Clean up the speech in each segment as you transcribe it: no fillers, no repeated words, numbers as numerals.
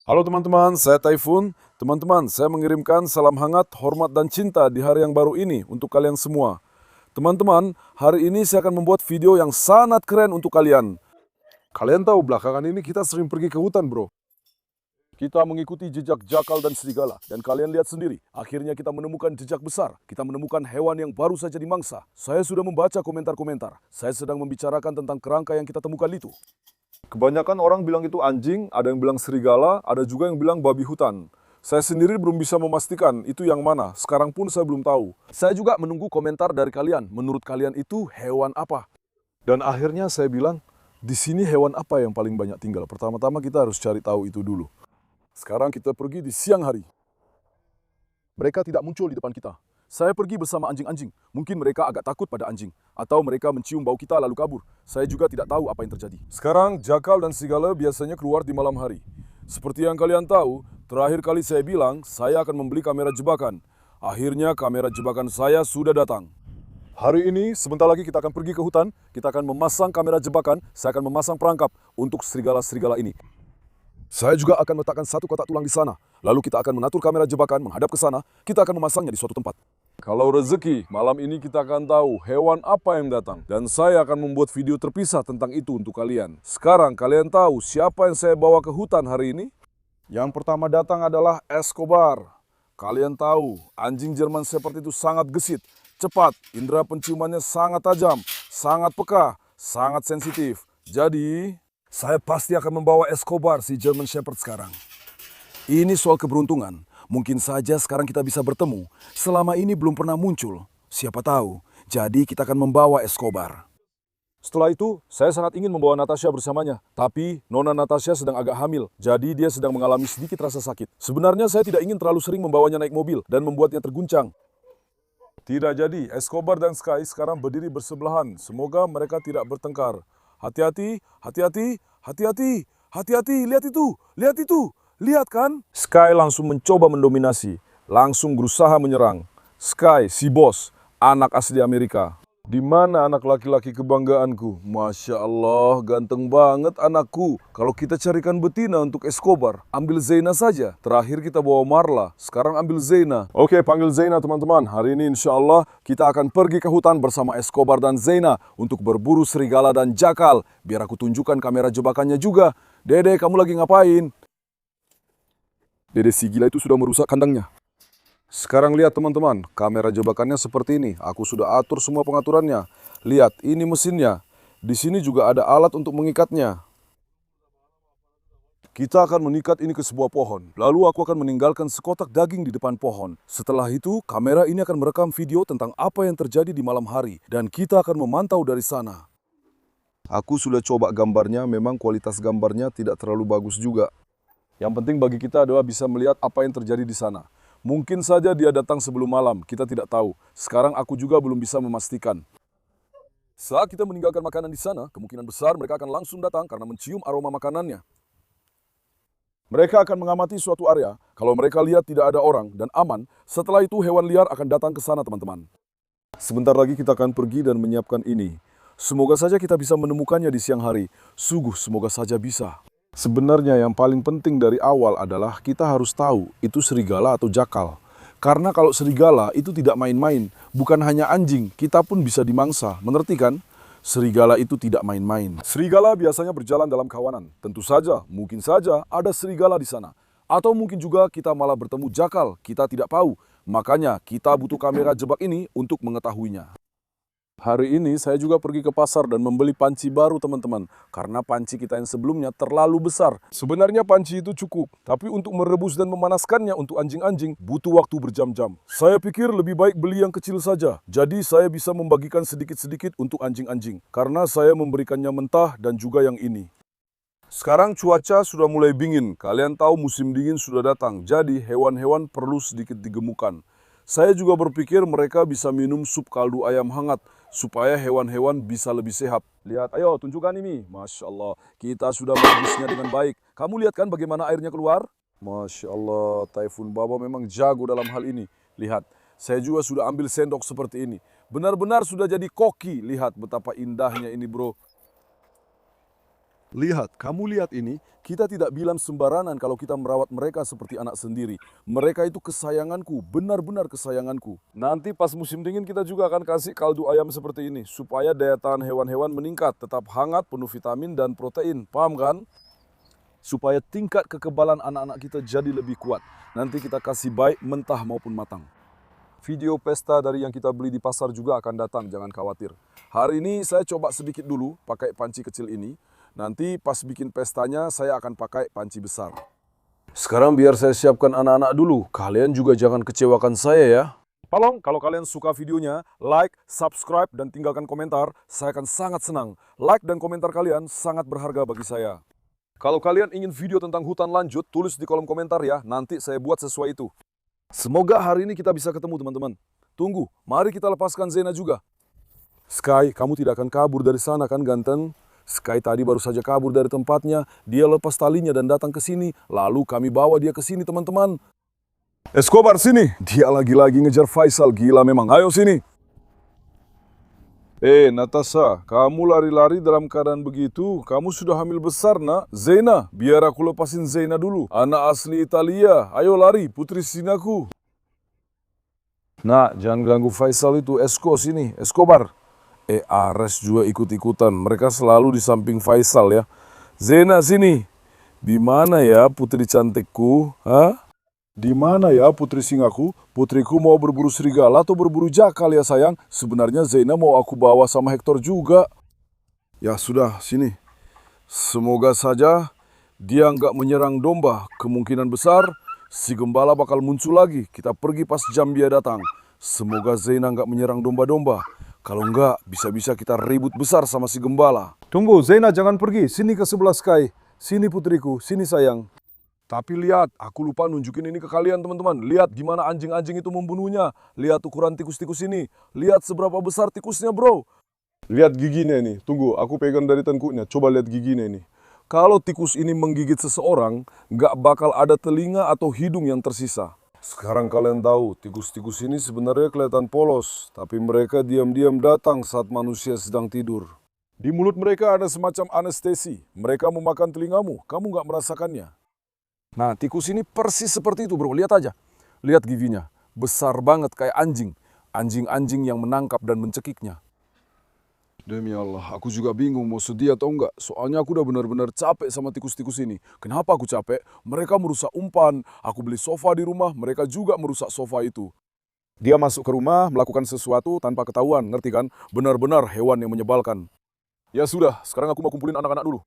Halo teman-teman, saya Taifun. Teman-teman, saya mengirimkan salam hangat, hormat dan cinta di hari yang baru ini untuk kalian semua. Teman-teman, hari ini saya akan membuat video yang sangat keren untuk kalian. Kalian tahu belakangan ini kita sering pergi ke hutan, bro. Kita mengikuti jejak jakal dan serigala. Dan kalian lihat sendiri, akhirnya kita menemukan jejak besar. Kita menemukan hewan yang baru saja dimangsa. Saya sudah membaca komentar-komentar. Saya sedang membicarakan tentang kerangka yang kita temukan itu. Kebanyakan orang bilang itu anjing, ada yang bilang serigala, ada juga yang bilang babi hutan. Saya sendiri belum bisa memastikan itu yang mana, sekarang pun saya belum tahu. Saya juga menunggu komentar dari kalian, menurut kalian itu hewan apa? Dan akhirnya saya bilang, di sini hewan apa yang paling banyak tinggal? Pertama-tama kita harus cari tahu itu dulu. Sekarang kita pergi di siang hari. Mereka tidak muncul di depan kita. Saya pergi bersama anjing-anjing. Mungkin mereka agak takut pada anjing. Atau mereka mencium bau kita lalu kabur. Saya juga tidak tahu apa yang terjadi. Sekarang, jakal dan serigala biasanya keluar di malam hari. Seperti yang kalian tahu, terakhir kali saya bilang, saya akan membeli kamera jebakan. Akhirnya kamera jebakan saya sudah datang. Hari ini, sebentar lagi kita akan pergi ke hutan. Kita akan memasang kamera jebakan. Saya akan memasang perangkap untuk serigala-serigala ini. Saya juga akan meletakkan satu kotak tulang di sana. Lalu kita akan mengatur kamera jebakan menghadap ke sana. Kita akan memasangnya di suatu tempat. Kalau rezeki, malam ini kita akan tahu hewan apa yang datang. Dan saya akan membuat video terpisah tentang itu untuk kalian. Sekarang kalian tahu siapa yang saya bawa ke hutan hari ini? Yang pertama datang adalah Escobar. Kalian tahu, anjing Jerman Shepherd itu sangat gesit, cepat, indera penciumannya sangat tajam, sangat peka, sangat sensitif. Jadi, saya pasti akan membawa Escobar si German Shepherd sekarang. Ini soal keberuntungan. Mungkin saja sekarang kita bisa bertemu. Selama ini belum pernah muncul. Siapa tahu. Jadi kita akan membawa Escobar. Setelah itu, saya sangat ingin membawa Natasha bersamanya. Tapi, Nona Natasha sedang agak hamil. Jadi dia sedang mengalami sedikit rasa sakit. Sebenarnya saya tidak ingin terlalu sering membawanya naik mobil dan membuatnya terguncang. Tidak jadi, Escobar dan Sky sekarang berdiri bersebelahan. Semoga mereka tidak bertengkar. Hati-hati, hati-hati, hati-hati, hati-hati, lihat itu, lihat itu. Lihat kan? Sky langsung mencoba mendominasi, langsung berusaha menyerang. Sky, si bos, anak asli Amerika. Di mana anak laki-laki kebanggaanku? Masya Allah, ganteng banget anakku. Kalau kita carikan betina untuk Escobar, ambil Zena saja. Terakhir kita bawa Marla, sekarang ambil Zena. Oke, panggil Zena teman-teman. Hari ini insya Allah kita akan pergi ke hutan bersama Escobar dan Zena untuk berburu serigala dan jakal. Biar aku tunjukkan kamera jebakannya juga. Dede, kamu lagi ngapain? Dede si gila itu sudah merusak kandangnya. Sekarang lihat teman-teman, kamera jebakannya seperti ini. Aku sudah atur semua pengaturannya. Lihat, ini mesinnya. Di sini juga ada alat untuk mengikatnya. Kita akan mengikat ini ke sebuah pohon. Lalu aku akan meninggalkan sekotak daging di depan pohon. Setelah itu, kamera ini akan merekam video tentang apa yang terjadi di malam hari. Dan kita akan memantau dari sana. Aku sudah coba gambarnya, memang kualitas gambarnya tidak terlalu bagus juga. Yang penting bagi kita adalah bisa melihat apa yang terjadi di sana. Mungkin saja dia datang sebelum malam, kita tidak tahu. Sekarang aku juga belum bisa memastikan. Saat kita meninggalkan makanan di sana, kemungkinan besar mereka akan langsung datang karena mencium aroma makanannya. Mereka akan mengamati suatu area. Kalau mereka lihat tidak ada orang dan aman, setelah itu hewan liar akan datang ke sana teman-teman. Sebentar lagi kita akan pergi dan menyiapkan ini. Semoga saja kita bisa menemukannya di siang hari. Sungguh semoga saja bisa. Sebenarnya yang paling penting dari awal adalah kita harus tahu itu serigala atau jakal. Karena kalau serigala itu tidak main-main, bukan hanya anjing, kita pun bisa dimangsa. Mengerti kan? Serigala itu tidak main-main. Serigala biasanya berjalan dalam kawanan. Tentu saja, mungkin saja ada serigala di sana. Atau mungkin juga kita malah bertemu jakal, kita tidak tahu. Makanya kita butuh kamera jebak ini untuk mengetahuinya. Hari ini saya juga pergi ke pasar dan membeli panci baru teman-teman. Karena panci kita yang sebelumnya terlalu besar. Sebenarnya panci itu cukup. Tapi untuk merebus dan memanaskannya untuk anjing-anjing butuh waktu berjam-jam. Saya pikir lebih baik beli yang kecil saja. Jadi saya bisa membagikan sedikit-sedikit untuk anjing-anjing. Karena saya memberikannya mentah dan juga yang ini. Sekarang cuaca sudah mulai dingin. Kalian tahu musim dingin sudah datang. Jadi hewan-hewan perlu sedikit digemukkan. Saya juga berpikir mereka bisa minum sup kaldu ayam hangat supaya hewan-hewan bisa lebih sehat. Lihat, ayo tunjukkan ini. Masya Allah, kita sudah merebusnya dengan baik. Kamu lihat kan bagaimana airnya keluar? Masya Allah, Taifun Baba memang jago dalam hal ini. Lihat, saya juga sudah ambil sendok seperti ini. Benar-benar sudah jadi koki. Lihat betapa indahnya ini bro. Lihat, kamu lihat ini, kita tidak bilang sembarangan kalau kita merawat mereka seperti anak sendiri. Mereka itu kesayanganku, benar-benar kesayanganku. Nanti pas musim dingin kita juga akan kasih kaldu ayam seperti ini, supaya daya tahan hewan-hewan meningkat, tetap hangat, penuh vitamin dan protein. Paham kan? Supaya tingkat kekebalan anak-anak kita jadi lebih kuat. Nanti kita kasih baik mentah maupun matang. Video pesta dari yang kita beli di pasar juga akan datang, jangan khawatir. Hari ini saya coba sedikit dulu pakai panci kecil ini. Nanti pas bikin pestanya saya akan pakai panci besar. Sekarang biar saya siapkan anak-anak dulu. Kalian juga jangan kecewakan saya ya. Tolong kalau kalian suka videonya, like, subscribe, dan tinggalkan komentar. Saya akan sangat senang. Like dan komentar kalian sangat berharga bagi saya. Kalau kalian ingin video tentang hutan lanjut, tulis di kolom komentar ya. Nanti saya buat sesuai itu. Semoga hari ini kita bisa ketemu teman-teman. Tunggu, mari kita lepaskan Zena juga. Sky, kamu tidak akan kabur dari sana kan ganteng? Sky tadi baru saja kabur dari tempatnya, dia lepas talinya dan datang ke sini. Lalu kami bawa dia ke sini teman-teman. Escobar sini, dia lagi-lagi ngejar Faisal, gila memang. Ayo sini. Natasha, kamu lari-lari dalam keadaan begitu, kamu sudah hamil besar nak. Zena, biar aku lepasin Zena dulu. Anak asli Italia, ayo lari, putri sinaku. Nah, jangan ganggu Faisal itu, sini, Escobar. Ares juga ikut-ikutan. Mereka selalu di samping Faisal ya. Zena sini. Di mana ya putri cantikku? Hah? Di mana ya putri singaku? Putriku mau berburu serigala atau berburu jakal ya sayang? Sebenarnya Zena mau aku bawa sama Hector juga. Ya sudah, sini. Semoga saja dia nggak menyerang domba. Kemungkinan besar si gembala bakal muncul lagi. Kita pergi pas jam dia datang. Semoga Zena nggak menyerang domba-domba. Kalau enggak, bisa-bisa kita ribut besar sama si gembala. Tunggu, Zena jangan pergi. Sini ke sebelah Sky. Sini putriku, sini sayang. Tapi lihat, aku lupa nunjukin ini ke kalian teman-teman. Lihat gimana anjing-anjing itu membunuhnya. Lihat ukuran tikus-tikus ini. Lihat seberapa besar tikusnya bro. Lihat giginya ini. Tunggu, aku pegang dari tengkuknya. Coba lihat giginya ini. Kalau tikus ini menggigit seseorang, nggak bakal ada telinga atau hidung yang tersisa. Sekarang kalian tahu, tikus-tikus ini sebenarnya kelihatan polos, tapi mereka diam-diam datang saat manusia sedang tidur. Di mulut mereka ada semacam anestesi. Mereka memakan telingamu, kamu nggak merasakannya. Nah, tikus ini persis seperti itu bro, lihat aja. Lihat giginya, besar banget kayak anjing. Anjing-anjing yang menangkap dan mencekiknya. Demi Allah, aku juga bingung mau sedih atau enggak. Soalnya aku udah benar-benar capek sama tikus-tikus ini. Kenapa aku capek? Mereka merusak umpan. Aku beli sofa di rumah, mereka juga merusak sofa itu. Dia masuk ke rumah, melakukan sesuatu tanpa ketahuan, ngerti kan? Benar-benar hewan yang menyebalkan. Ya sudah, sekarang aku mau kumpulin anak-anak dulu.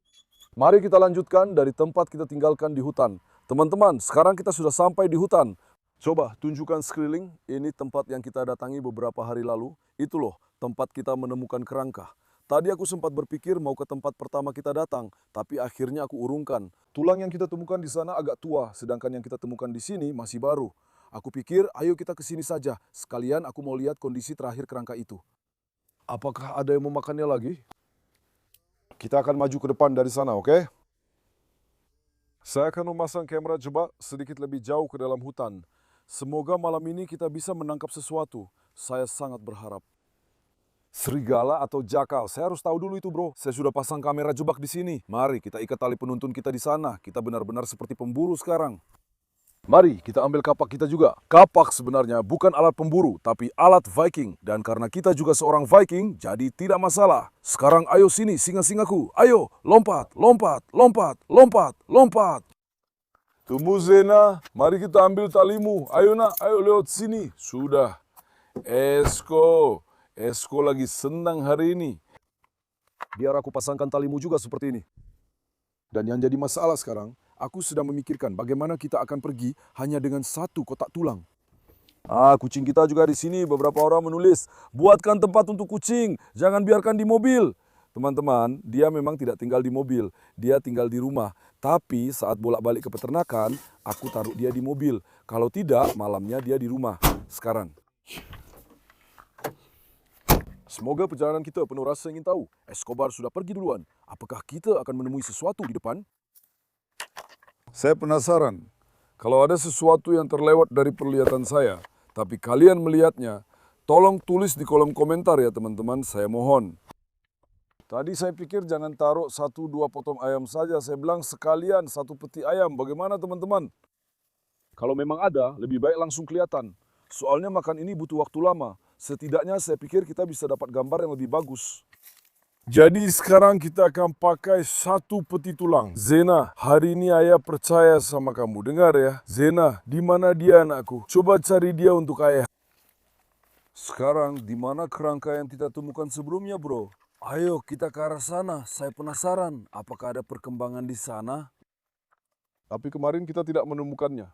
Mari kita lanjutkan dari tempat kita tinggalkan di hutan. Teman-teman, sekarang kita sudah sampai di hutan. Coba tunjukkan sekeliling, ini tempat yang kita datangi beberapa hari lalu. Itu loh, tempat kita menemukan kerangka. Tadi aku sempat berpikir mau ke tempat pertama kita datang, tapi akhirnya aku urungkan. Tulang yang kita temukan di sana agak tua, sedangkan yang kita temukan di sini masih baru. Aku pikir, ayo kita ke sini saja. Sekalian aku mau lihat kondisi terakhir kerangka itu. Apakah ada yang memakannya lagi? Kita akan maju ke depan dari sana, oke? Saya akan memasang kamera jebak sedikit lebih jauh ke dalam hutan. Semoga malam ini kita bisa menangkap sesuatu. Saya sangat berharap. Serigala atau jakal? Saya harus tahu dulu itu bro. Saya sudah pasang kamera jebak di sini. Mari kita ikat tali penuntun kita di sana. Kita benar-benar seperti pemburu sekarang. Mari kita ambil kapak kita juga. Kapak sebenarnya bukan alat pemburu, tapi alat Viking. Dan karena kita juga seorang Viking, jadi tidak masalah. Sekarang ayo sini singa-singaku. Ayo lompat, lompat, lompat, lompat, lompat. Tunggu Zena, mari kita ambil talimu. Ayo nak, ayo lewat sini. Sudah. Esko lagi senang hari ini. Biar aku pasangkan talimu juga seperti ini. Dan yang jadi masalah sekarang, aku sedang memikirkan bagaimana kita akan pergi hanya dengan satu kotak tulang. Kucing kita juga di sini. Beberapa orang menulis, buatkan tempat untuk kucing, jangan biarkan di mobil. Teman-teman, dia memang tidak tinggal di mobil, dia tinggal di rumah. Tapi saat bolak-balik ke peternakan, aku taruh dia di mobil. Kalau tidak, malamnya dia di rumah. Sekarang. Semoga perjalanan kita penuh rasa ingin tahu. Escobar sudah pergi duluan. Apakah kita akan menemui sesuatu di depan? Saya penasaran. Kalau ada sesuatu yang terlewat dari penglihatan saya, tapi kalian melihatnya, tolong tulis di kolom komentar ya teman-teman, saya mohon. Tadi saya pikir jangan taruh 1-2 potong ayam saja. Saya bilang sekalian 1 peti ayam. Bagaimana teman-teman? Kalau memang ada, lebih baik langsung kelihatan. Soalnya makan ini butuh waktu lama. Setidaknya saya pikir kita bisa dapat gambar yang lebih bagus. Jadi sekarang kita akan pakai 1 peti tulang. Zena, hari ini ayah percaya sama kamu. Dengar ya. Zena, di mana dia anakku? Coba cari dia untuk ayah. Sekarang di mana kerangka yang kita temukan sebelumnya, bro? Ayo kita ke arah sana. Saya penasaran apakah ada perkembangan di sana. Tapi kemarin kita tidak menemukannya.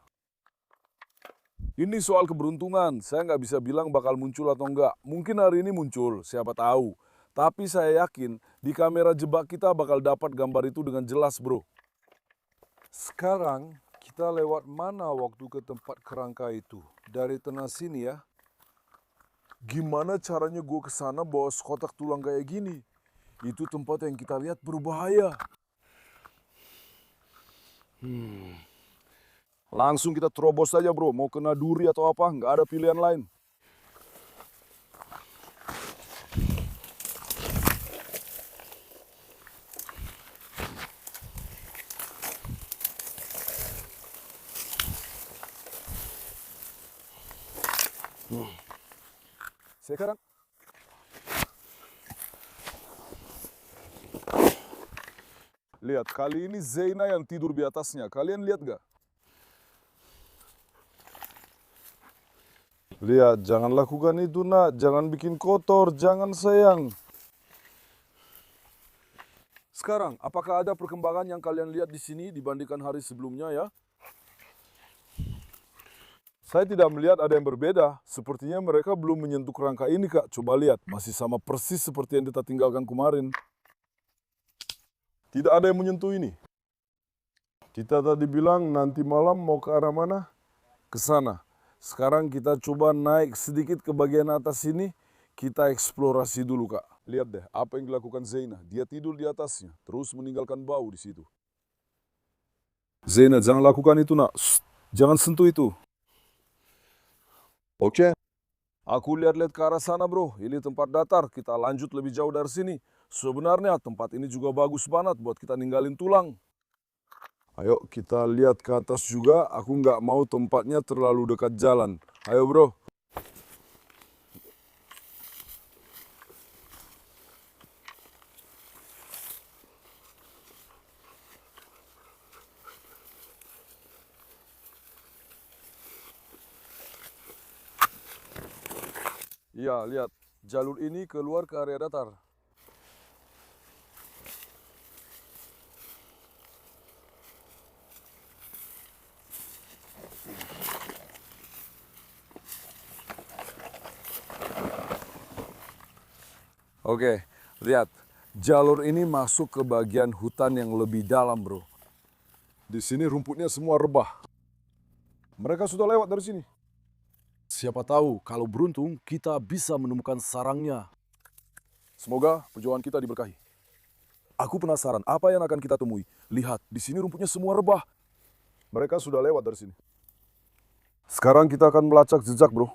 Ini soal keberuntungan. Saya nggak bisa bilang bakal muncul atau enggak. Mungkin hari ini muncul, siapa tahu. Tapi saya yakin di kamera jebak kita bakal dapat gambar itu dengan jelas, bro. Sekarang kita lewat mana waktu ke tempat kerangka itu? Dari tengah sini ya. Gimana caranya gue ke sana bawa sekotak tulang kayak gini? Itu tempat yang kita lihat berbahaya. Langsung kita terobos saja, bro. Mau kena duri atau apa, nggak ada pilihan lain. Sekarang lihat, kali ini Zeina yang tidur di atasnya. Kalian lihat gak? Lihat, jangan lakukan itu nak. Jangan bikin kotor, jangan sayang. Sekarang, apakah ada perkembangan yang kalian lihat di sini dibandingkan hari sebelumnya ya? Saya tidak melihat ada yang berbeda. Sepertinya mereka belum menyentuh kerangka ini, Kak. Coba lihat, masih sama persis seperti yang kita tinggalkan kemarin. Tidak ada yang menyentuh ini. Kita tadi bilang nanti malam mau ke arah mana? Ke sana. Sekarang kita coba naik sedikit ke bagian atas sini. Kita eksplorasi dulu, Kak. Lihat deh, apa yang dilakukan Zeina. Dia tidur di atasnya, terus meninggalkan bau di situ. Zeina, jangan lakukan itu, nak. Shh, jangan sentuh itu. Oke. Aku lihat-lihat ke arah sana, bro. Ini tempat datar. Kita lanjut lebih jauh dari sini. Sebenarnya tempat ini juga bagus banget buat kita ninggalin tulang. Ayo kita lihat ke atas juga. Aku nggak mau tempatnya terlalu dekat jalan. Ayo, bro. Iya, lihat. Jalur ini keluar ke area datar. Oke, lihat. Jalur ini masuk ke bagian hutan yang lebih dalam, bro. Di sini rumputnya semua rebah. Mereka sudah lewat dari sini. Siapa tahu, kalau beruntung, kita bisa menemukan sarangnya. Semoga perjuangan kita diberkahi. Aku penasaran apa yang akan kita temui. Lihat, di sini rumputnya semua rebah. Mereka sudah lewat dari sini. Sekarang kita akan melacak jejak, bro.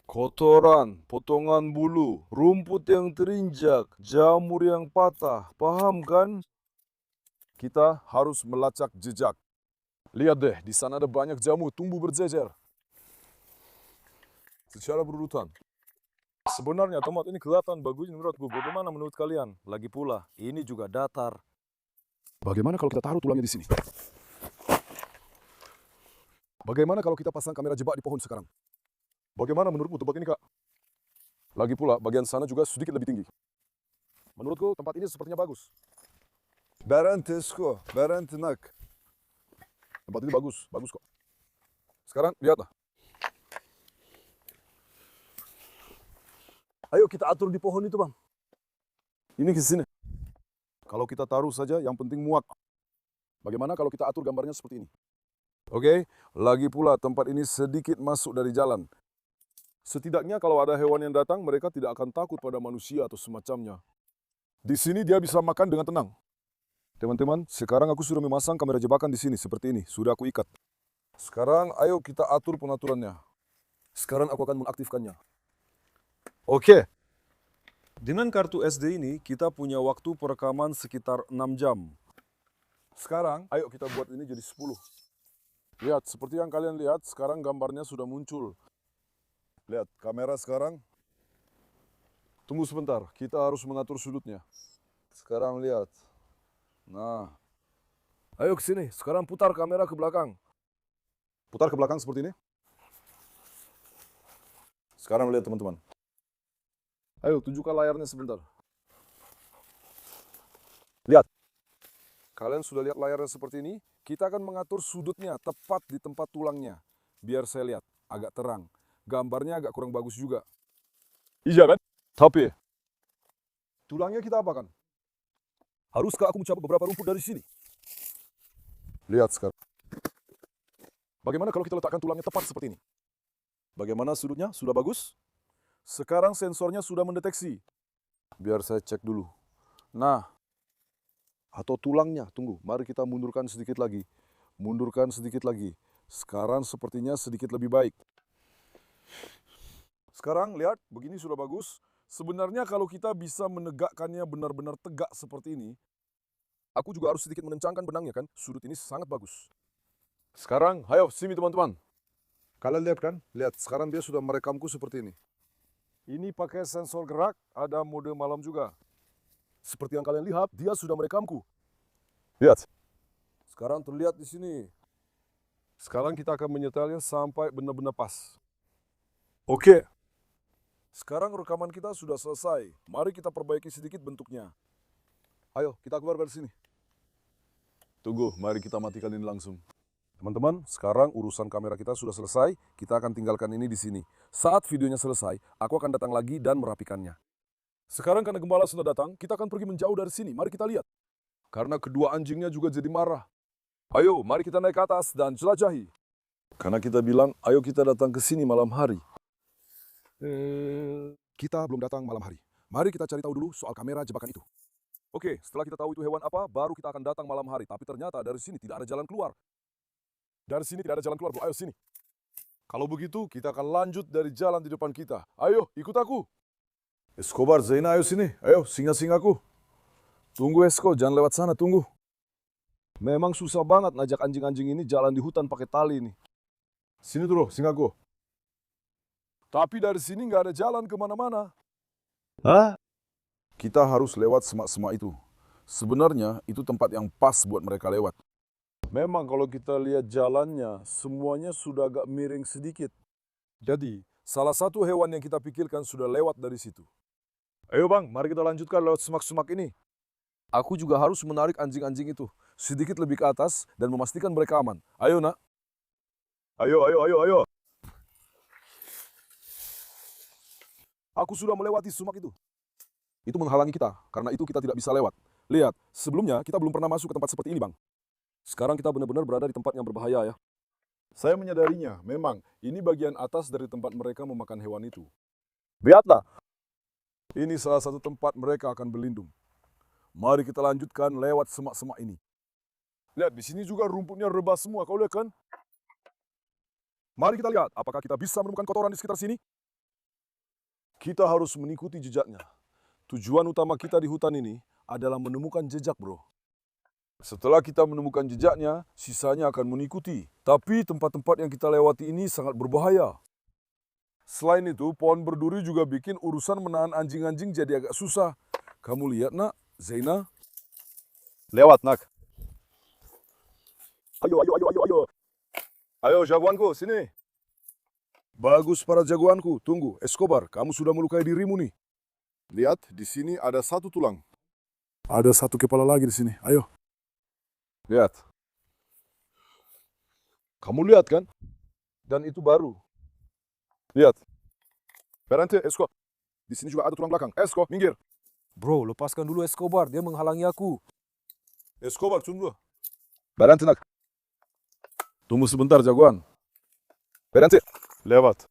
Kotoran, potongan bulu, rumput yang terinjak, jamur yang patah. Paham kan? Kita harus melacak jejak. Lihat deh, di sana ada banyak jamur tumbuh berjejer. Secara berurutan. Sebenarnya tempat ini kelihatan bagus menurutku. Bagaimana menurut kalian? Lagi pula, ini juga datar. Bagaimana kalau kita taruh tulangnya di sini? Bagaimana kalau kita pasang kamera jebak di pohon sekarang? Bagaimana menurutmu tempat ini, Kak? Lagi pula, bagian sana juga sedikit lebih tinggi. Menurutku tempat ini sepertinya bagus. Tesko, nak. Tempat ini bagus, bagus kok. Sekarang lihatlah. Ayo kita atur di pohon itu, Bang. Ini ke sini. Kalau kita taruh saja, yang penting muat. Bagaimana kalau kita atur gambarnya seperti ini? Oke, lagi pula tempat ini sedikit masuk dari jalan. Setidaknya kalau ada hewan yang datang, mereka tidak akan takut pada manusia atau semacamnya. Di sini dia bisa makan dengan tenang. Teman-teman, sekarang aku sudah memasang kamera jebakan di sini seperti ini. Sudah aku ikat. Sekarang ayo kita atur pengaturannya. Sekarang aku akan mengaktifkannya. Oke. Dengan kartu SD ini, kita punya waktu perekaman sekitar 6 jam. Sekarang, ayo kita buat ini jadi 10. Lihat, seperti yang kalian lihat, sekarang gambarnya sudah muncul. Lihat, kamera sekarang. Tunggu sebentar, kita harus mengatur sudutnya. Sekarang lihat. Nah. Ayo ke sini, sekarang putar kamera ke belakang. Putar ke belakang seperti ini. Sekarang lihat teman-teman. Ayo, tunjukkan layarnya sebentar. Lihat. Kalian sudah lihat layarnya seperti ini? Kita akan mengatur sudutnya tepat di tempat tulangnya. Biar saya lihat, agak terang. Gambarnya agak kurang bagus juga. Iya kan? Tapi, tulangnya kita apakan? Haruskah aku mencabut beberapa rumput dari sini? Lihat sekarang. Bagaimana kalau kita letakkan tulangnya tepat seperti ini? Bagaimana sudutnya? Sudah bagus? Sekarang sensornya sudah mendeteksi. Biar saya cek dulu. Nah, atau tulangnya, tunggu, mari kita mundurkan sedikit lagi. Mundurkan sedikit lagi. Sekarang sepertinya sedikit lebih baik. Sekarang lihat, begini sudah bagus. Sebenarnya kalau kita bisa menegakkannya benar-benar tegak seperti ini, aku juga harus sedikit menencangkan benangnya kan, sudut ini sangat bagus. Sekarang, ayo sini teman-teman. Kalian lihat kan? Lihat, sekarang dia sudah merekamku seperti ini. Ini pakai sensor gerak, ada mode malam juga. Seperti yang kalian lihat, dia sudah merekamku. Lihat. Sekarang terlihat di sini. Sekarang kita akan menyetelnya sampai benar-benar pas. Oke. Sekarang rekaman kita sudah selesai. Mari kita perbaiki sedikit bentuknya. Ayo, kita keluar dari sini. Tunggu, mari kita matikan ini langsung. Teman-teman, sekarang urusan kamera kita sudah selesai. Kita akan tinggalkan ini di sini. Saat videonya selesai, aku akan datang lagi dan merapikannya. Sekarang karena gembala sudah datang, kita akan pergi menjauh dari sini. Mari kita lihat. Karena kedua anjingnya juga jadi marah. Ayo, mari kita naik ke atas dan jelajahi. Karena kita bilang, ayo kita datang ke sini malam hari. Kita belum datang malam hari. Mari kita cari tahu dulu soal kamera jebakan itu. Oke, setelah kita tahu itu hewan apa, baru kita akan datang malam hari. Tapi ternyata dari sini tidak ada jalan keluar. Dari sini tidak ada jalan keluar, bro. Ayo sini. Kalau begitu, kita akan lanjut dari jalan di depan kita. Ayo, ikut aku. Escobar, Zaina, ayo sini. Ayo, singa-singaku. Tunggu Esko, jangan lewat sana, tunggu. Memang susah banget ngajak anjing-anjing ini jalan di hutan pakai tali ini. Sini dulu, singaku. Tapi dari sini nggak ada jalan kemana-mana. Hah? Kita harus lewat semak-semak itu. Sebenarnya itu tempat yang pas buat mereka lewat. Memang kalau kita lihat jalannya, semuanya sudah agak miring sedikit. Jadi, salah satu hewan yang kita pikirkan sudah lewat dari situ. Ayo bang, mari kita lanjutkan lewat semak-semak ini. Aku juga harus menarik anjing-anjing itu sedikit lebih ke atas dan memastikan mereka aman. Ayo nak. Ayo. Aku sudah melewati semak itu. Itu menghalangi kita, karena itu kita tidak bisa lewat. Lihat, sebelumnya kita belum pernah masuk ke tempat seperti ini bang. Sekarang kita benar-benar berada di tempat yang berbahaya ya. Saya menyadarinya, memang ini bagian atas dari tempat mereka memakan hewan itu. Lihatlah. Ini salah satu tempat mereka akan berlindung. Mari kita lanjutkan lewat semak-semak ini. Lihat, di sini juga rumputnya rebah semua, kau lihat kan? Mari kita lihat, apakah kita bisa menemukan kotoran di sekitar sini? Kita harus mengikuti jejaknya. Tujuan utama kita di hutan ini adalah menemukan jejak, bro. Setelah kita menemukan jejaknya, sisanya akan mengikuti. Tapi tempat-tempat yang kita lewati ini sangat berbahaya. Selain itu, pohon berduri juga bikin urusan menahan anjing-anjing jadi agak susah. Kamu lihat nak, Zaina? Lewat nak. Ayo. Ayo jagoanku, sini. Bagus para jagoanku, tunggu. Escobar, kamu sudah melukai dirimu nih. Lihat, di sini ada satu tulang. Ada satu kepala lagi di sini, ayo. Lihat. Kamu lihat kan? Dan itu baru. Lihat. Berhenti, Esco. Di sini juga ada tulang belakang. Esco, minggir. Bro, lepaskan dulu Escobar, dia menghalangi aku. Escobar, tunggu. Berhenti nak. Tunggu sebentar, jagoan. Berhenti. Lewat.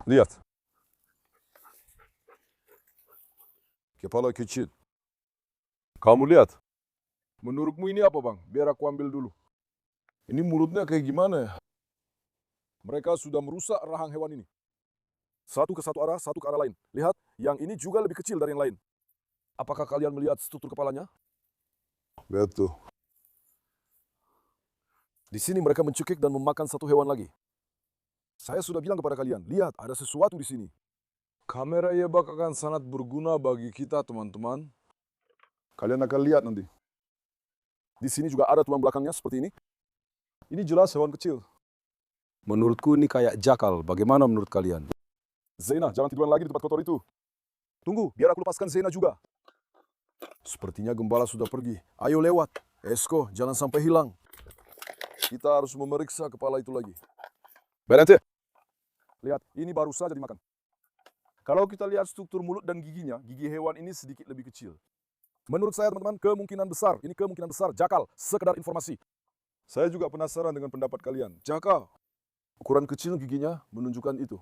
Lihat. Kepala kecil. Kamu lihat. Menurutmu ini apa bang? Biar aku ambil dulu. Ini mulutnya kayak gimana ya? Mereka sudah merusak rahang hewan ini. Satu ke satu arah, satu ke arah lain. Lihat, Yang ini juga lebih kecil dari yang lain. Apakah kalian melihat struktur kepalanya? Lihat tuh. Di sini mereka mencekik dan memakan satu hewan lagi. Saya sudah bilang kepada kalian, lihat ada sesuatu di sini. Kamera Yebak akan sangat berguna bagi kita, teman-teman. Kalian akan lihat nanti. Di sini juga ada tulang belakangnya seperti ini. Ini jelas hewan kecil. Menurutku ini kayak jakal. Bagaimana menurut kalian? Zena, jangan tiduran lagi di tempat kotor itu. Tunggu, biar aku lepaskan Zena juga. Sepertinya gembala sudah pergi. Ayo lewat. Esko, jangan sampai hilang. Kita harus memeriksa kepala itu lagi. Berhenti. Lihat, ini baru saja dimakan. Kalau kita lihat struktur mulut dan giginya, gigi hewan ini sedikit lebih kecil. Menurut saya teman-teman, kemungkinan besar. Ini kemungkinan besar jakal. Sekedar informasi. Saya juga penasaran dengan pendapat kalian. Jakal. Ukuran kecil giginya menunjukkan itu.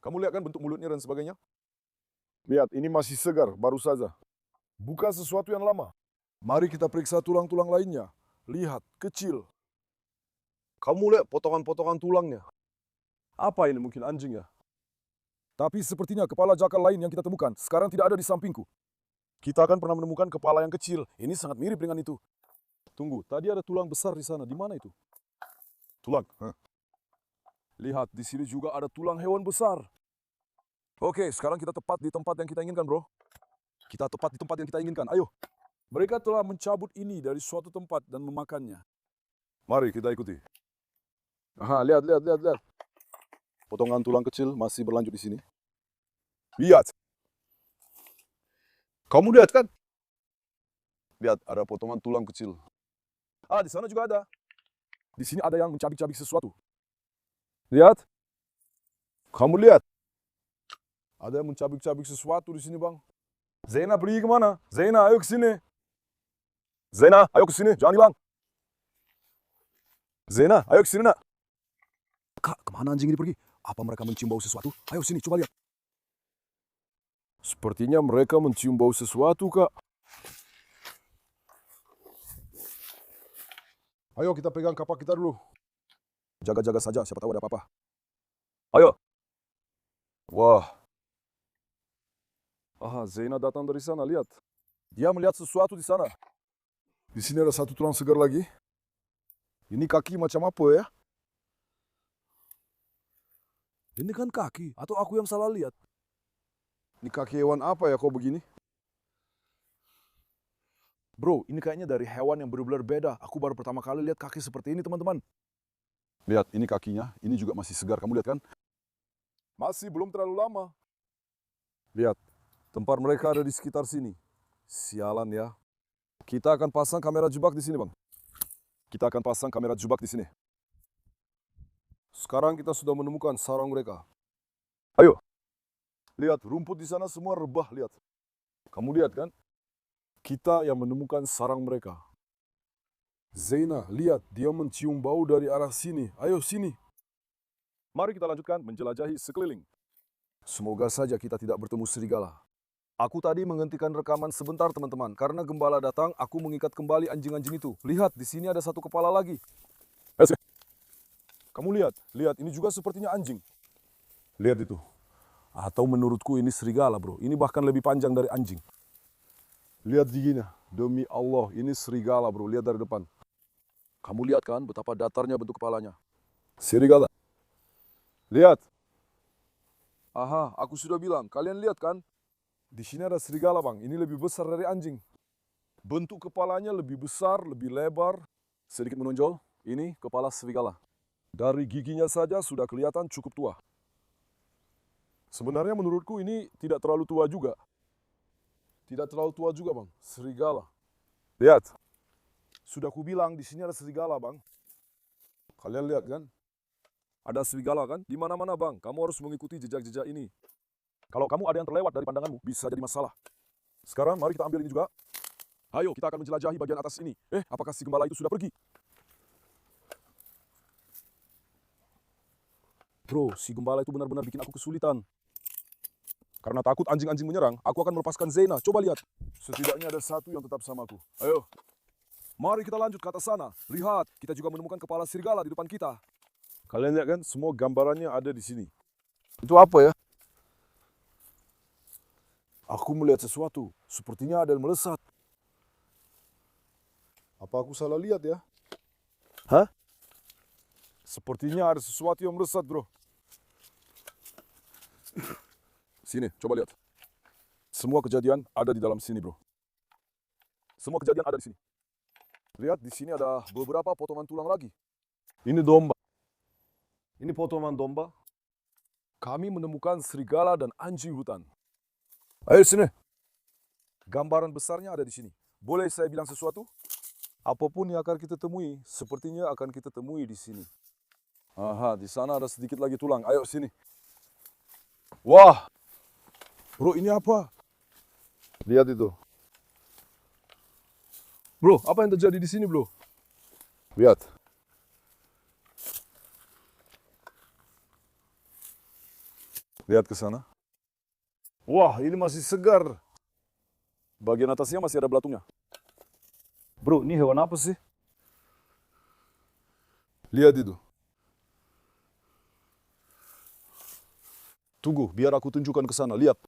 Kamu lihat kan bentuk mulutnya dan sebagainya? Lihat, ini masih segar, baru saja. Bukan sesuatu yang lama. Mari kita periksa tulang-tulang lainnya. Lihat, kecil. Kamu lihat potongan-potongan tulangnya. Apa ini, mungkin anjing ya? Tapi sepertinya kepala jakal lain yang kita temukan sekarang tidak ada di sampingku. Kita akan pernah menemukan kepala yang kecil. Ini sangat mirip dengan itu. Tunggu, tadi ada tulang besar di sana. Di mana itu? Tulang? Lihat, di sini juga ada tulang hewan besar. Oke, sekarang kita tepat di tempat yang kita inginkan, bro. Kita tepat di tempat yang kita inginkan. Ayo. Mereka telah mencabut ini dari suatu tempat dan memakannya. Mari kita ikuti. Aha, lihat. Potongan tulang kecil masih berlanjut di sini. Lihat. Kamu lihat kan? Lihat, ada potongan tulang kecil. Ah, di sana juga ada. Di sini ada yang mencabik-cabik sesuatu. Lihat. Kamu lihat. Ada yang mencabik-cabik sesuatu di sini, Bang. Zena pergi kemana? Zena, ayo ke sini. Zena, ayo ke sini. Jangan hilang. Zena, ayo ke sini, nak. Kak, kemana anjing ini pergi? Apa mereka mencium bau sesuatu? Ayo sini, coba lihat. Sepertinya mereka mencium bau sesuatu, Kak. Ayo kita pegang kapak kita dulu. Jaga-jaga saja, siapa tahu ada apa-apa. Ayo. Wah. Ah, Zena datang dari sana, lihat. Dia melihat sesuatu di sana. Di sini ada satu tulang segar lagi. Ini kaki macam apa ya? Ini kan kaki, atau aku yang salah lihat? Ini kaki hewan apa ya kok begini? Bro, ini kayaknya dari hewan yang benar-benar beda. Aku baru pertama kali lihat kaki seperti ini, teman-teman. Lihat, ini kakinya. Ini juga masih segar, kamu lihat kan? Masih belum terlalu lama. Lihat, tempat mereka ada di sekitar sini. Sialan ya. Kita akan pasang kamera jebak di sini, Bang. Kita akan pasang kamera jebak di sini. Sekarang kita sudah menemukan sarang mereka. Ayo. Lihat, rumput di sana semua rebah, lihat. Kamu lihat kan? Kita yang menemukan sarang mereka. Zena, lihat, dia mencium bau dari arah sini. Ayo, sini. Mari kita lanjutkan menjelajahi sekeliling. Semoga saja kita tidak bertemu serigala. Aku tadi menghentikan rekaman sebentar, teman-teman. Karena gembala datang, aku mengikat kembali anjing-anjing itu. Lihat, di sini ada satu kepala lagi. Kamu lihat, ini juga sepertinya anjing. Lihat itu. Atau menurutku ini serigala, bro. Ini bahkan lebih panjang dari anjing. Lihat giginya. Demi Allah, ini serigala, bro. Lihat dari depan. Kamu lihat kan betapa datarnya bentuk kepalanya. Serigala. Lihat. Aha, aku sudah bilang. Kalian lihat kan? Di sini ada serigala, Bang. Ini lebih besar dari anjing. Bentuk kepalanya lebih besar, lebih lebar. Sedikit menonjol. Ini kepala serigala. Dari giginya saja sudah kelihatan cukup tua. Sebenarnya menurutku ini tidak terlalu tua juga. Tidak terlalu tua juga, Bang. Serigala. Lihat. Sudah kubilang di sini ada serigala, Bang. Kalian lihat kan? Ada serigala kan? Di mana-mana, Bang. Kamu harus mengikuti jejak-jejak ini. Kalau kamu ada yang terlewat dari pandanganmu, bisa jadi masalah. Sekarang mari kita ambil ini juga. Ayo, kita akan menjelajahi bagian atas ini. Apakah si gembala itu sudah pergi? Bro, si gembala itu benar-benar bikin aku kesulitan. Karena takut anjing-anjing menyerang, aku akan melepaskan Zena. Coba lihat. Setidaknya ada satu yang tetap sama aku. Ayo. Mari kita lanjut ke atas sana. Lihat, kita juga menemukan kepala serigala di depan kita. Kalian lihat kan, semua gambarannya ada di sini. Itu apa ya? Aku melihat sesuatu, sepertinya ada yang melesat. Apa aku salah lihat ya? Hah? Sepertinya ada sesuatu yang melesat, bro. Sini, coba lihat. Semua kejadian ada di dalam sini, bro. Semua kejadian ada di sini. Lihat, di sini ada beberapa potongan tulang lagi. Ini domba. Ini potongan domba. Kami menemukan serigala dan anjing hutan. Ayo sini. Gambaran besarnya ada di sini. Boleh saya bilang sesuatu? Apapun yang akan kita temui, sepertinya akan kita temui di sini. Aha, di sana ada sedikit lagi tulang. Ayo sini. Wah, bro, ini apa? Lihat itu. Bro, apa yang terjadi di sini, bro? Lihat. Lihat ke sana. Wah, ini masih segar. Bagian atasnya masih ada belatungnya. Bro, ini hewan apa sih? Lihat itu. Tunggu, biar aku tunjukkan ke sana. Lihat.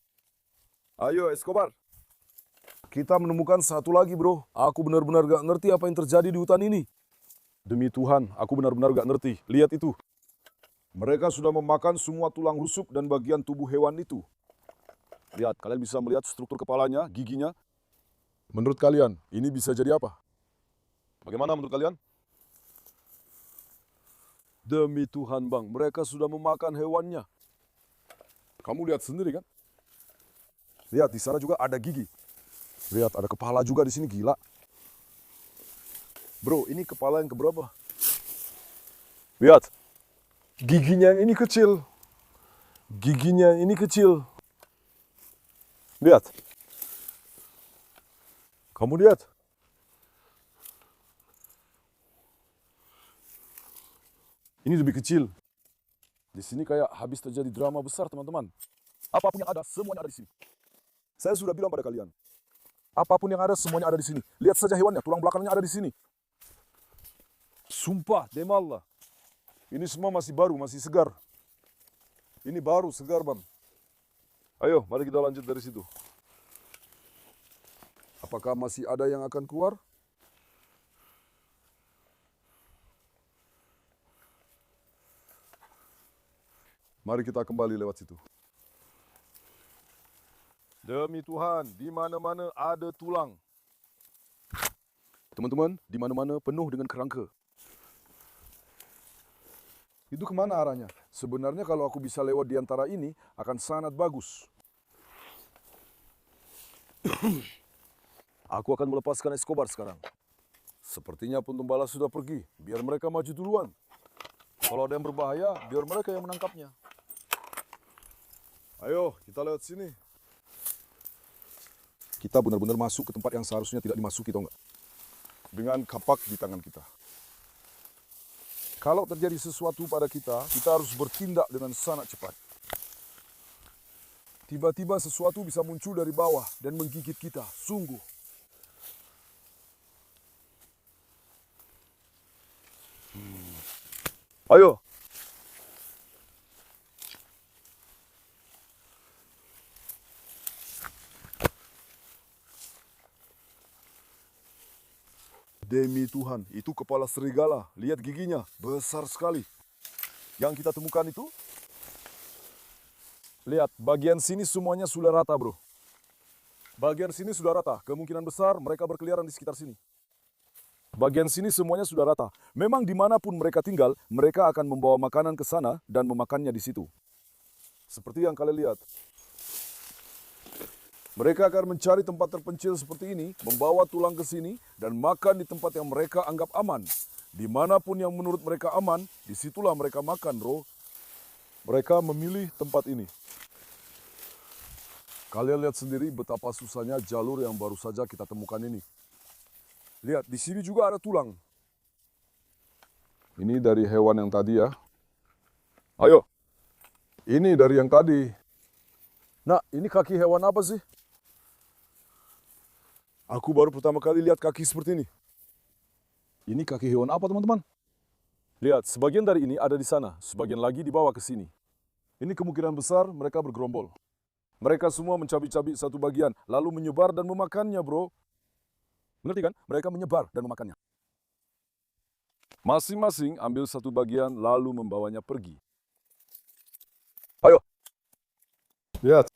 Ayo, Escobar. Kita menemukan satu lagi, bro. Aku benar-benar gak ngerti apa yang terjadi di hutan ini. Demi Tuhan, aku benar-benar gak ngerti. Lihat itu. Mereka sudah memakan semua tulang rusuk dan bagian tubuh hewan itu. Lihat, kalian bisa melihat struktur kepalanya, giginya. Menurut kalian, ini bisa jadi apa? Bagaimana menurut kalian? Demi Tuhan, Bang, mereka sudah memakan hewannya. Kamu lihat sendiri kan? Lihat, di sana juga ada gigi. Lihat, ada kepala juga di sini, gila. Bro, ini kepala yang keberapa? Lihat. Giginya yang ini kecil. Giginya yang ini kecil. Lihat. Kamu lihat. Ini lebih kecil. Di sini kayak habis terjadi drama besar, teman-teman. Apapun yang ada, semuanya ada di sini. Saya sudah bilang pada kalian. Apapun yang ada, semuanya ada di sini. Lihat saja hewannya, tulang belakangnya ada di sini. Sumpah, demi Allah. Ini semua masih baru, masih segar. Ini baru, segar, Bang. Ayo, mari kita lanjut dari situ. Apakah masih ada yang akan keluar? Mari kita kembali lewat situ. Demi Tuhan, di mana-mana ada tulang. Teman-teman, di mana-mana penuh dengan kerangka. Itu kemana arahnya? Sebenarnya kalau aku bisa lewat di antara ini, akan sangat bagus. Aku akan melepaskan Escobar sekarang. Sepertinya pengembala sudah pergi. Biar mereka maju duluan. Kalau ada yang berbahaya, biar mereka yang menangkapnya. Ayo, kita lewat sini. Kita benar-benar masuk ke tempat yang seharusnya tidak dimasuki, tau nggak? Dengan kapak di tangan kita. Kalau terjadi sesuatu pada kita harus bertindak dengan sangat cepat. Tiba-tiba sesuatu bisa muncul dari bawah dan menggigit kita, sungguh. Ayo. Demi Tuhan, itu kepala serigala. Lihat giginya, besar sekali. Yang kita temukan itu, lihat, bagian sini semuanya sudah rata, bro. Bagian sini sudah rata. Kemungkinan besar mereka berkeliaran di sekitar sini. Bagian sini semuanya sudah rata. Memang dimanapun mereka tinggal, mereka akan membawa makanan ke sana dan memakannya di situ. Seperti yang kalian lihat. Mereka akan mencari tempat terpencil seperti ini, membawa tulang ke sini, dan makan di tempat yang mereka anggap aman. Dimanapun yang menurut mereka aman, disitulah mereka makan, bro. Mereka memilih tempat ini. Kalian lihat sendiri betapa susahnya jalur yang baru saja kita temukan ini. Lihat, di sini juga ada tulang. Ini dari hewan yang tadi ya. Ayo. Ini dari yang tadi. Nah, ini kaki hewan apa sih? Aku baru pertama kali lihat kaki seperti ini. Ini kaki hewan apa, teman-teman? Lihat, sebagian dari ini ada di sana, sebagian lagi dibawa ke sini. Ini kemungkinan besar mereka bergerombol. Mereka semua mencabik-cabik satu bagian, lalu menyebar dan memakannya, bro. Mengerti kan? Mereka menyebar dan memakannya. Masing-masing ambil satu bagian, lalu membawanya pergi. Ayo. Lihat.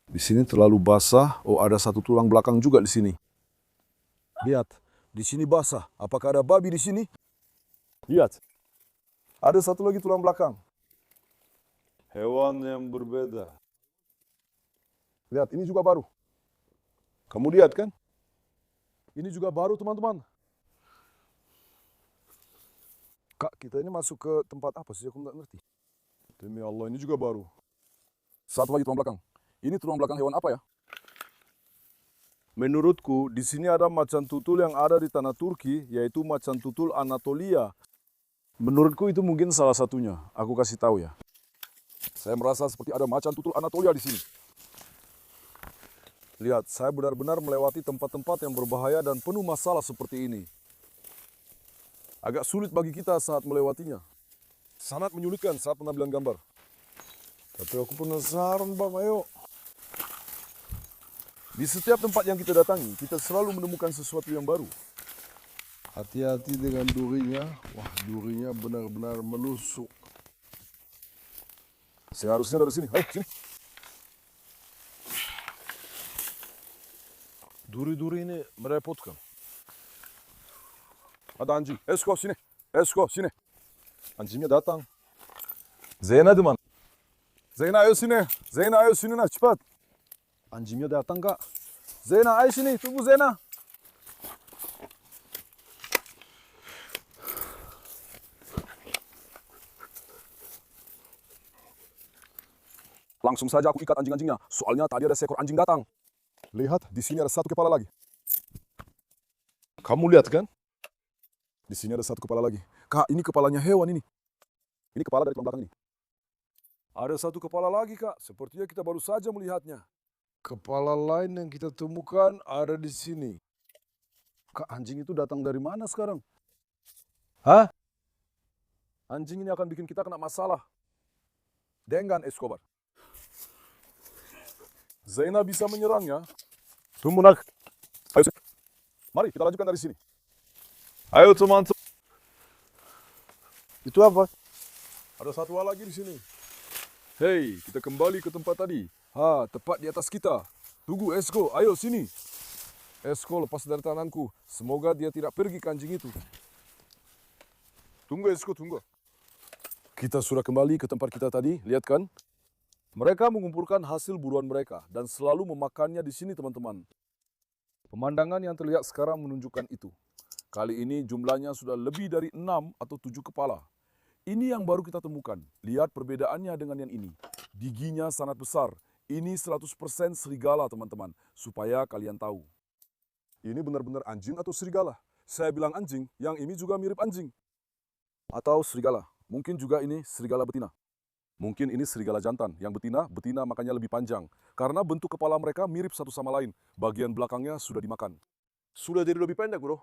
Di sini terlalu basah. Oh, ada satu tulang belakang juga di sini. Lihat. Di sini basah. Apakah ada babi di sini? Lihat. Ada satu lagi tulang belakang. Hewan yang berbeda. Lihat, ini juga baru. Kamu lihat kan? Ini juga baru, teman-teman. Kak, kita ini masuk ke tempat apa sih? Aku nggak ngerti. Demi Allah, ini juga baru. Satu lagi tulang belakang. Ini tulang belakang hewan apa ya? Menurutku, di sini ada macan tutul yang ada di tanah Turki, yaitu macan tutul Anatolia. Menurutku itu mungkin salah satunya. Aku kasih tahu ya. Saya merasa seperti ada macan tutul Anatolia di sini. Lihat, saya benar-benar melewati tempat-tempat yang berbahaya dan penuh masalah seperti ini. Agak sulit bagi kita saat melewatinya. Sangat menyulitkan saat pengambilan gambar. Tapi aku penasaran, Bang. Ayo. Di setiap tempat yang kita datangi, kita selalu menemukan sesuatu yang baru. Hati-hati dengan durinya. Wah, durinya benar-benar menusuk. Seharusnya dari sini. Ayo, sini. Duri-duri ini merepotkan. Ada anjing. Esko, sini. Esko, sini. Anjingnya datang. Zeyna di mana? Zeyna, ayo sini. Zeyna, ayo sini, nah, cepat. Anjingnya datang, Kak. Zeyna, ayo sini. Tunggu, Zeyna. Langsung saja aku ikat anjing-anjingnya. Soalnya tadi ada seekor anjing datang. Lihat, di sini ada satu kepala lagi. Kamu lihat kan? Di sini ada satu kepala lagi. Kak, ini kepalanya hewan ini. Ini kepala dari tulang belakang ini. Ada satu kepala lagi, Kak. Sepertinya kita baru saja melihatnya. Kepala lain yang kita temukan ada di sini. Kak, anjing itu datang dari mana sekarang? Hah? Anjing ini akan bikin kita kena masalah. Dengan Escobar. Zeyna bisa menyerangnya. Tunggu, nak. Ayo, mari kita lanjutkan dari sini. Ayo, teman-teman. Itu apa? Ada satu hal lagi di sini. Hei, kita kembali ke tempat tadi. Tepat di atas kita. Tunggu, Esko. Ayo, sini. Esko, lepas dari tanganku. Semoga dia tidak pergi ke anjing itu. Tunggu, Esko, tunggu. Kita sudah kembali ke tempat kita tadi. Lihat kan? Mereka mengumpulkan hasil buruan mereka dan selalu memakannya di sini, teman-teman. Pemandangan yang terlihat sekarang menunjukkan itu. Kali ini jumlahnya sudah lebih dari 6 atau 7 kepala. Ini yang baru kita temukan. Lihat perbedaannya dengan yang ini. Giginya sangat besar. Ini 100% serigala, teman-teman. Supaya kalian tahu. Ini benar-benar anjing atau serigala? Saya bilang anjing, yang ini juga mirip anjing. Atau serigala. Mungkin juga ini serigala betina. Mungkin ini serigala jantan. Yang betina makanya lebih panjang. Karena bentuk kepala mereka mirip satu sama lain. Bagian belakangnya sudah dimakan. Sudah jadi lebih pendek, bro.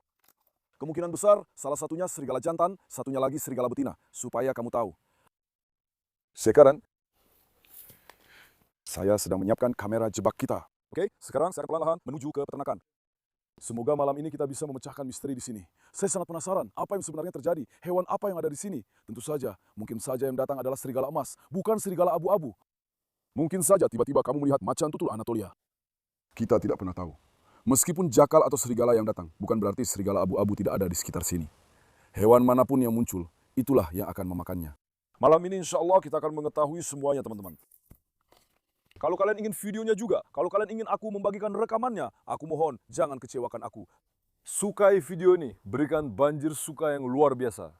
Kemungkinan besar salah satunya serigala jantan, satunya lagi serigala betina. Supaya kamu tahu. Sekarang, saya sedang menyiapkan kamera jebak kita. Oke, sekarang saya akan perlahan menuju ke peternakan. Semoga malam ini kita bisa memecahkan misteri di sini. Saya sangat penasaran apa yang sebenarnya terjadi. Hewan apa yang ada di sini? Tentu saja, mungkin saja yang datang adalah serigala emas, bukan serigala abu-abu. Mungkin saja tiba-tiba kamu melihat macan tutul Anatolia. Kita tidak pernah tahu. Meskipun jakal atau serigala yang datang, bukan berarti serigala abu-abu tidak ada di sekitar sini. Hewan manapun yang muncul, itulah yang akan memakannya. Malam ini insya Allah kita akan mengetahui semuanya, teman-teman. Kalau kalian ingin videonya juga, kalau kalian ingin aku membagikan rekamannya, aku mohon jangan kecewakan aku. Sukai video ini, berikan banjir suka yang luar biasa.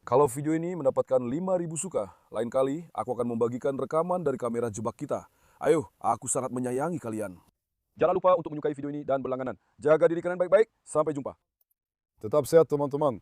Kalau video ini mendapatkan 5.000 suka, lain kali aku akan membagikan rekaman dari kamera jebak kita. Ayo, aku sangat menyayangi kalian. Jangan lupa untuk menyukai video ini dan berlangganan. Jaga diri kalian baik-baik, sampai jumpa. Tetap sehat teman-teman.